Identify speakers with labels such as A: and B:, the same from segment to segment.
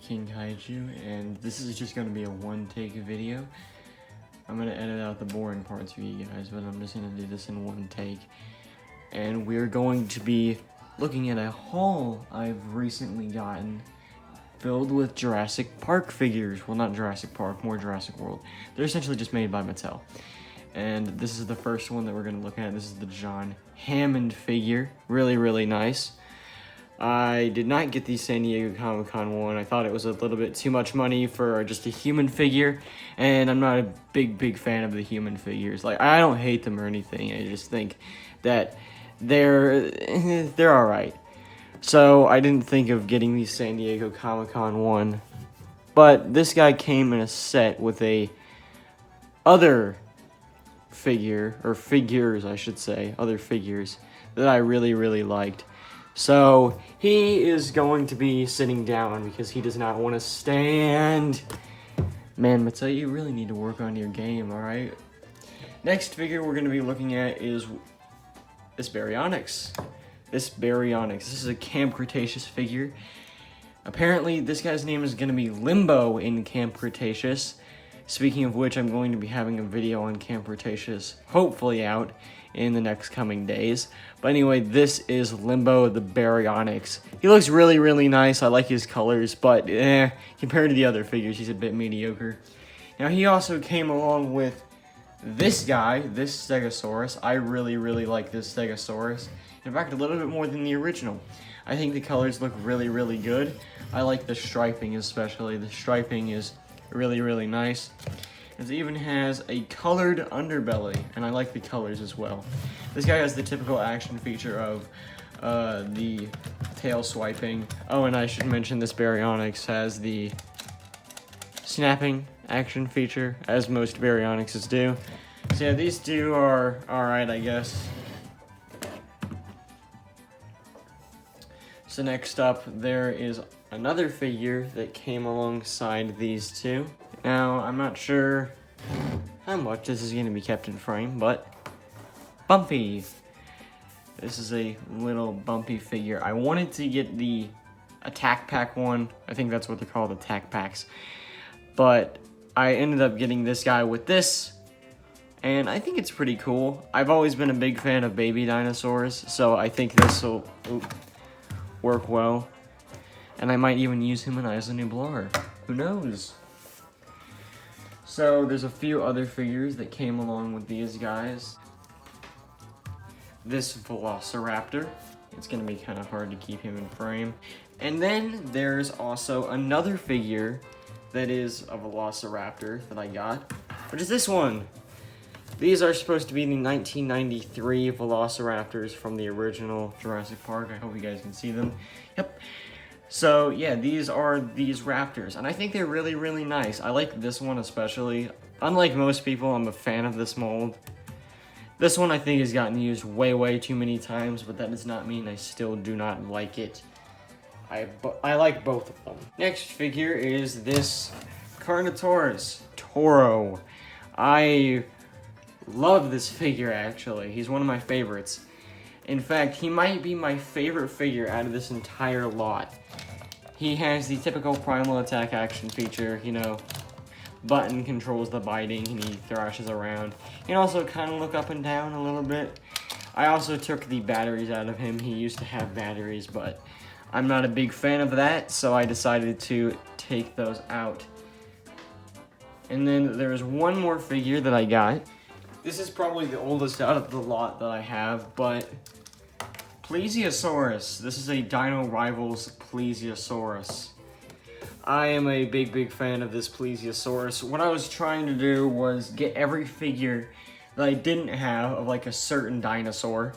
A: King Kaiju, and this is just going to be a one-take video. I'm going to edit out the boring parts for you guys, but I'm just going to do this in one take. And we're going to be looking at a haul I've recently gotten filled with Jurassic Park figures. Well, not Jurassic Park, more Jurassic World. They're essentially just made by Mattel. And this is the first one that we're going to look at. This is the John Hammond figure. Really, really nice. I did not get the San Diego Comic-Con one. I thought it was a little bit too much money for just a human figure, and I'm not a big fan of the human figures. Like, I don't hate them or anything. I just think that they're all right. So I didn't think of getting the San Diego Comic-Con one, but this guy came in a set with a other figure, or figures I should say, other figures that I really liked. So he is going to be sitting down because he does not want to stand. Man, Mattel, you really need to work on your game, alright? Next figure we're going to be looking at is this Baryonyx. This is a Camp Cretaceous figure. Apparently, this guy's name is going to be Limbo in Camp Cretaceous. Speaking of which, I'm going to be having a video on Camp Cretaceous, hopefully out in the next coming days. But anyway, this is Limbo the Baryonyx. He looks really nice. I like his colors, but compared to the other figures, he's a bit mediocre. Now, he also came along with this guy, this Stegosaurus. I really like this Stegosaurus. In fact, a little bit more than the original. I think the colors look really good. I like the striping especially. The striping is really nice. It even has a colored underbelly, and I like the colors as well. This guy has the typical action feature of the tail swiping. Oh, and I should mention this Baryonyx has the snapping action feature, as most Baryonyxes do. So yeah, these two are alright, I guess. So next up, there is another figure that came alongside these two. Now, I'm not sure how much this is going to be kept in frame, but Bumpy. This is a little Bumpy figure. I wanted to get the Attack Pack one. I think that's what they're called, Attack Packs. But I ended up getting this guy with this, and I think it's pretty cool. I've always been a big fan of baby dinosaurs, so I think this will work well. And I might even use him in Eyes on Nublar. Who knows? So there's a few other figures that came along with these guys. This Velociraptor. It's going to be kind of hard to keep him in frame. And then there's also another figure that is a Velociraptor that I got, which is this one. These are supposed to be the 1993 Velociraptors from the original Jurassic Park. I hope you guys can see them. Yep. So yeah, these are these raptors, and I think they're really nice. I like this one especially. Unlike most people, I'm a fan of this mold. This one I think has gotten used way too many times, but that does not mean I still do not like it. I like both of them. Next figure is this Carnotaurus Toro. I love this figure, actually. He's one of my favorites. In fact, he might be my favorite figure out of this entire lot. He has the typical primal attack action feature, you know, button controls the biting and he thrashes around. He can also kind of look up and down a little bit. I also took the batteries out of him. He used to have batteries, but I'm not a big fan of that, so I decided to take those out. And then there's one more figure that I got. This is probably the oldest out of the lot that I have, but Plesiosaurus. This is a Dino Rivals Plesiosaurus. I am a big fan of this Plesiosaurus. What I was trying to do was get every figure that I didn't have of like a certain dinosaur,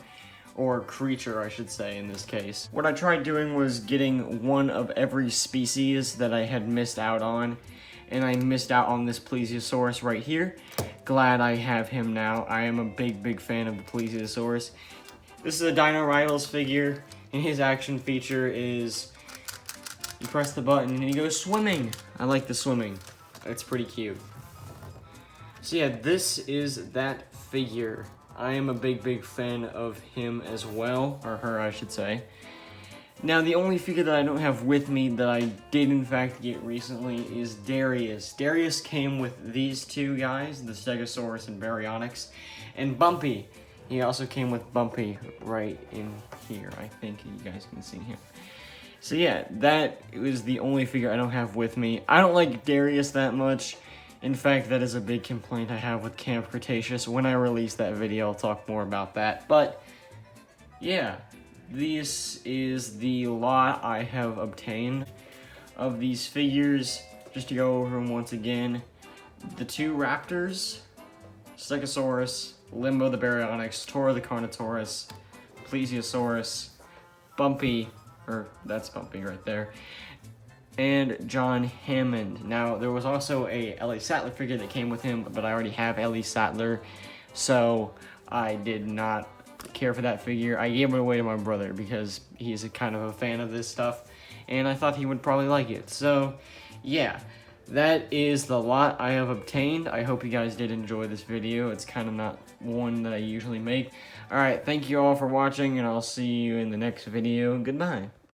A: or creature I should say in this case. What I tried doing was getting one of every species that I had missed out on, and I missed out on this Plesiosaurus right here. Glad I have him now. I am a big fan of the Plesiosaurus. This is a Dino Rivals figure, and his action feature is you press the button and he goes swimming. I like the swimming. It's pretty cute. So yeah, this is that figure. I am a big fan of him as well, or her I should say. Now, the only figure that I don't have with me that I did in fact get recently is Darius. Darius came with these two guys, the Stegosaurus and Baryonyx, and Bumpy. He also came with Bumpy right in here. I think you guys can see him. So yeah, that was the only figure I don't have with me. I don't like Darius that much. In fact, that is a big complaint I have with Camp Cretaceous. When I release that video, I'll talk more about that. But yeah, this is the lot I have obtained of these figures. Just to go over them once again, the two raptors, Stegosaurus, Limbo the Baryonyx, Tora the Carnotaurus, Plesiosaurus, Bumpy, or that's Bumpy right there, and John Hammond. Now, there was also a Ellie Sattler figure that came with him, but I already have Ellie Sattler, so I did not care for that figure. I gave it away to my brother because he's a kind of a fan of this stuff, and I thought he would probably like it. So, yeah, that is the lot I have obtained. I hope you guys did enjoy this video. It's kind of not one that I usually make. Alright, thank you all for watching, and I'll see you in the next video. Goodbye.